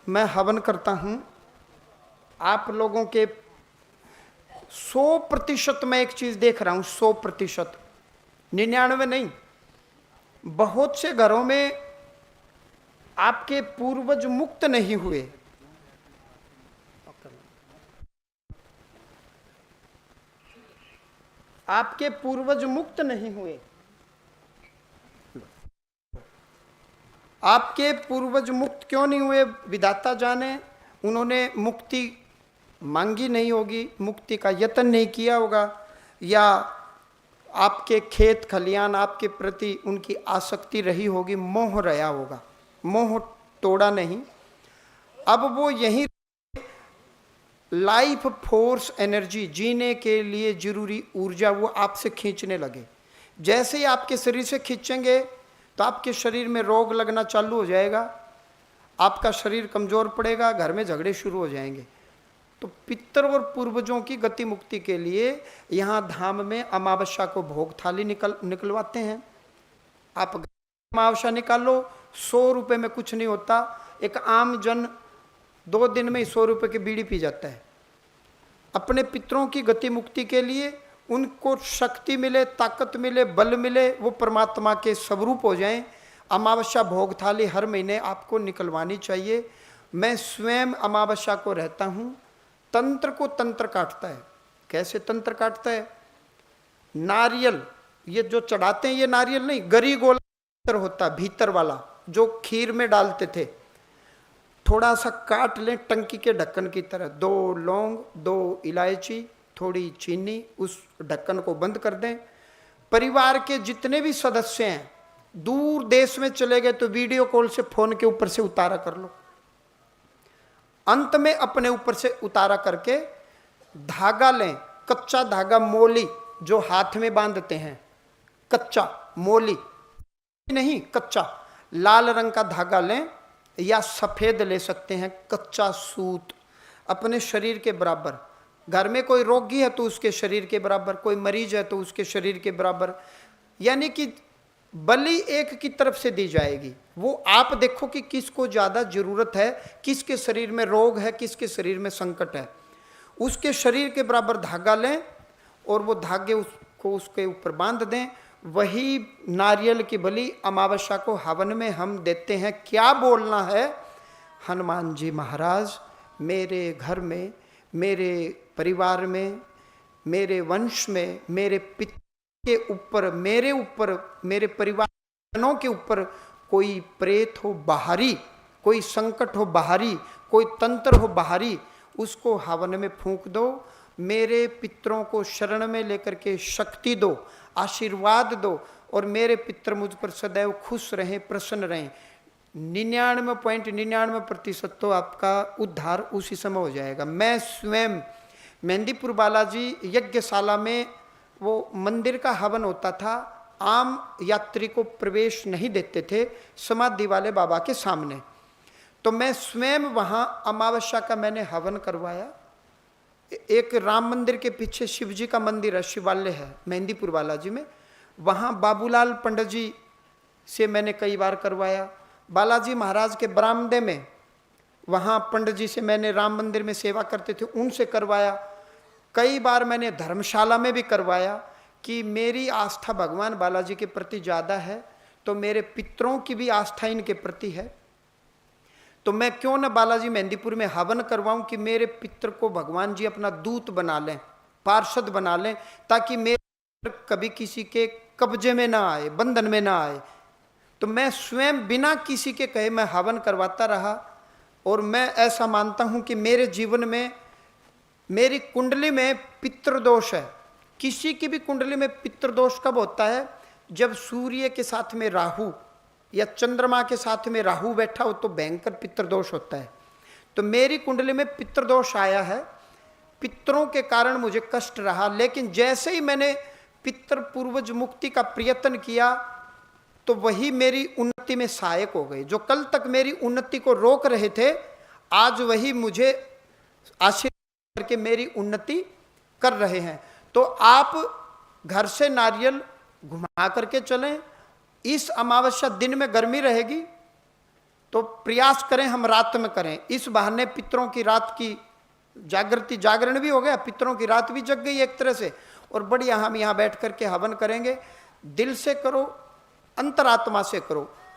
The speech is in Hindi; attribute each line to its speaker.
Speaker 1: मैं हवन करता हूं, आप लोगों के 100% मैं एक चीज देख रहा हूं, 100%, 99 नहीं, बहुत से घरों में आपके पूर्वज मुक्त नहीं हुए। आपके पूर्वज मुक्त नहीं हुए। आपके पूर्वज मुक्त क्यों नहीं हुए, विधाता जाने। उन्होंने मुक्ति मांगी नहीं होगी, मुक्ति का यत्न नहीं किया होगा, या आपके खेत खलियान आपके प्रति उनकी आसक्ति रही होगी, मोह रहा होगा, मोह तोड़ा नहीं। अब वो यही लाइफ फोर्स एनर्जी, जीने के लिए जरूरी ऊर्जा वो आपसे खींचने लगे। जैसे ही आपके शरीर से खींचेंगे तो आपके शरीर में रोग लगना चालू हो जाएगा, आपका शरीर कमजोर पड़ेगा, घर में झगड़े शुरू हो जाएंगे। तो पितर और पूर्वजों की गति मुक्ति के लिए यहाँ धाम में अमावस्या को भोग थाली निकलवाते हैं। आप अमावस्या निकालो, 100 रुपये में कुछ नहीं होता। एक आम जन 2 दिन में 100 रुपये की बीड़ी पी जाता है। अपने पितरों की गति मुक्ति के लिए उनको शक्ति मिले, ताकत मिले, बल मिले, वो परमात्मा के स्वरूप हो जाएं। अमावस्या भोग थाली हर महीने आपको निकलवानी चाहिए। मैं स्वयं अमावस्या को रहता हूँ। तंत्र को तंत्र काटता है। कैसे तंत्र काटता है? नारियल ये जो चढ़ाते हैं, ये नारियल नहीं, गरी गोला होता भीतर वाला, जो खीर में डालते थे, थोड़ा सा काट लें टंकी के ढक्कन की तरह। 2 लौंग, 2 इलायची, थोड़ी चीनी, उस ढक्कन को बंद कर दें। परिवार के जितने भी सदस्य हैं, दूर देश में चले गए तो वीडियो कॉल से फोन के ऊपर से उतारा कर लो। अंत में अपने ऊपर से उतारा करके धागा लें, कच्चा धागा, मोली जो हाथ में बांधते हैं, कच्चा मोली नहीं, कच्चा लाल रंग का धागा लें, या सफेद ले सकते हैं, कच्चा सूत, अपने शरीर के बराबर। घर में कोई रोगी है तो उसके शरीर के बराबर, कोई मरीज है तो उसके शरीर के बराबर, यानी कि बलि एक की तरफ से दी जाएगी। वो आप देखो कि किसको ज़्यादा जरूरत है, किसके शरीर में रोग है, किसके शरीर में संकट है, उसके शरीर के बराबर धागा लें और वो धागे उसको उसके ऊपर बांध दें। वही नारियल की बलि अमावस्या को हवन में हम देते हैं। क्या बोलना है? हनुमान जी महाराज, मेरे घर में, मेरे परिवार में, मेरे वंश में, मेरे पिता के ऊपर, मेरे ऊपर, मेरे परिवारजनों के ऊपर कोई प्रेत हो बाहरी, कोई संकट हो बाहरी, कोई तंत्र हो बाहरी, उसको हवन में फूंक दो। मेरे पितरों को शरण में लेकर के शक्ति दो, आशीर्वाद दो, और मेरे पितर मुझ पर सदैव खुश रहें, प्रसन्न रहें। 99.99% तो आपका उद्धार उसी समय हो जाएगा। मैं स्वयं मेहंदीपुर बालाजी यज्ञशाला में, वो मंदिर का हवन होता था, आम यात्री को प्रवेश नहीं देते थे समाधि वाले बाबा के सामने, तो मैं स्वयं वहाँ अमावस्या का मैंने हवन करवाया। एक राम मंदिर के पीछे शिव जी का मंदिर है, शिवालय है मेहंदीपुर बालाजी में, वहाँ बाबूलाल पंडित जी से मैंने कई बार करवाया। बालाजी महाराज के बरामदे में, वहाँ पंडित जी से मैंने राम मंदिर में सेवा करते थे, उनसे करवाया। कई बार मैंने धर्मशाला में भी करवाया कि मेरी आस्था भगवान बालाजी के प्रति ज़्यादा है, तो मेरे पितरों की भी आस्था इनके प्रति है, तो मैं क्यों न बालाजी मेहंदीपुर में हवन करवाऊं कि मेरे पितर को भगवान जी अपना दूत बना लें, पार्षद बना लें, ताकि मेरे कभी किसी के कब्जे में ना आए, बंधन में ना आए। तो मैं स्वयं बिना किसी के कहे मैं हवन करवाता रहा। और मैं ऐसा मानता हूं कि मेरे जीवन में, मेरी कुंडली में पितृदोष है। किसी की भी कुंडली में पितृदोष कब होता है? जब सूर्य के साथ में राहु या चंद्रमा के साथ में राहु बैठा हो तो भयंकर पितृदोष होता है। तो मेरी कुंडली में पितृदोष आया है, पितरों के कारण मुझे कष्ट रहा। लेकिन जैसे ही मैंने पितृ पूर्वज मुक्ति का प्रयत्न किया तो वही मेरी उन्नति में सहायक हो गए। जो कल तक मेरी उन्नति को रोक रहे थे, आज वही मुझे आशीर्वाद करके मेरी उन्नति कर रहे हैं। तो आप घर से नारियल घुमा करके चलें। इस अमावस्या दिन में गर्मी रहेगी, तो प्रयास करें हम रात में करें, इस बहाने पितरों की रात की जागरण भी हो गया, पितरों की रात भी जग गई एक तरह से। और बढ़िया हम यहाँ बैठ करके हवन करेंगे, दिल से करो, अंतरात्मा से करो।